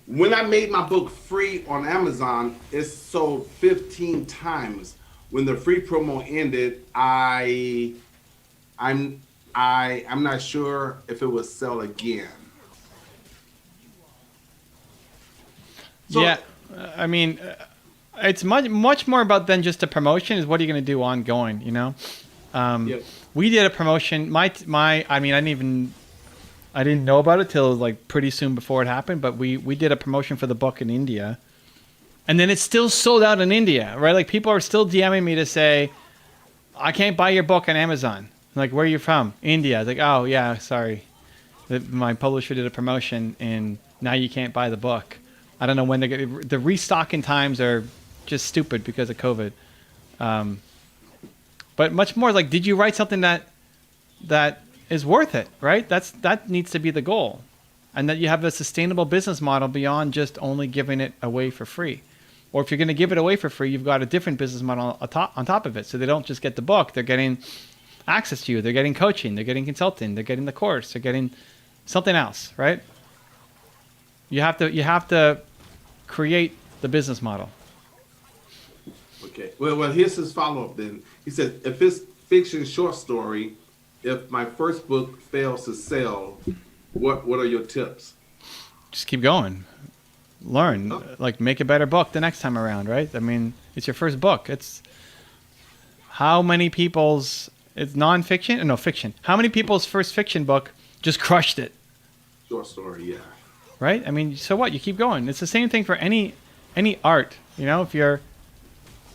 When I made my book free on Amazon, it sold 15 times. When the free promo ended, I'm I'm not sure if it will sell again. Yeah, So I mean, it's much more about than just a promotion. Is what are you going to do ongoing? You know, um, yeah, we did a promotion. My, I mean, I didn't know about it till like pretty soon before it happened. But we did a promotion for the book in India, and then it's still sold out in India, right? Like people are still DMing me to say, I can't buy your book on Amazon. I'm like, where are you from? India. Like, oh yeah, sorry. My publisher did a promotion, and now you can't buy the book. I don't know when the restocking times are just stupid because of COVID. Um, but much more like, did you write something that is worth it? Right. That needs to be the goal, and that you have a sustainable business model beyond just only giving it away for free. Or if you're going to give it away for free, you've got a different business model on top of it. So they don't just get the book; they're getting access to you. They're getting coaching. They're getting consulting. They're getting the course. They're getting something else, right? You have to create the business model. okay. Well, here's his follow up. Then he said, if it's fiction short story, if my first book fails to sell, what are your tips? Just keep going. Learn, Oh, like make a better book the next time around, right? I mean, it's your first book. It's how many people's it's nonfiction, no fiction. How many people's first fiction book just crushed it, short story, yeah. right? I mean, so what? You keep going. It's the same thing for any art. You know,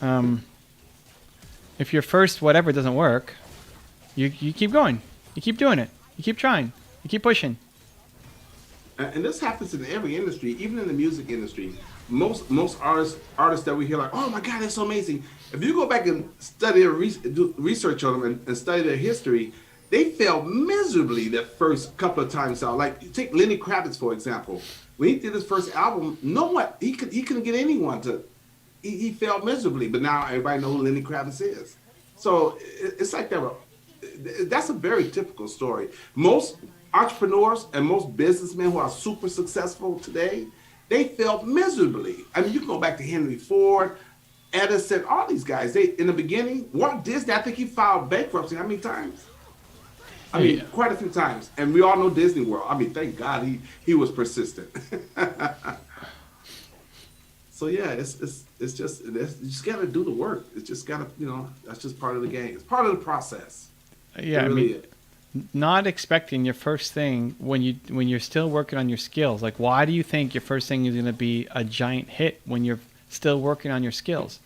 um, if your first whatever doesn't work, you keep going. You keep doing it. You keep trying. You keep pushing. And this happens in every industry, even in the music industry. Most artists that we hear like, oh my God, that's so amazing. If you go back and study do research on them and study their history, they failed miserably that first couple of times out. Like take Lenny Kravitz for example. When he did his first album, no one he couldn't get anyone to. He failed miserably, but now everybody knows who Lenny Kravitz is. So it's like that. That's a very typical story. Most entrepreneurs and most businessmen who are super successful today, they failed miserably. I mean, you can go back to Henry Ford, Edison, all these guys. They in the beginning, Walt Disney, I think he filed bankruptcy how many times? I Yeah, mean, quite a few times. And we all know Disney World. I mean, thank God he was persistent. So yeah, it's just you just got to do the work. It's just got to that's just part of the game. It's part of the process. It yeah. I really mean, is. not expecting your first thing when you're still working on your skills. Like, why do you think your first thing is going to be a giant hit when you're still working on your skills?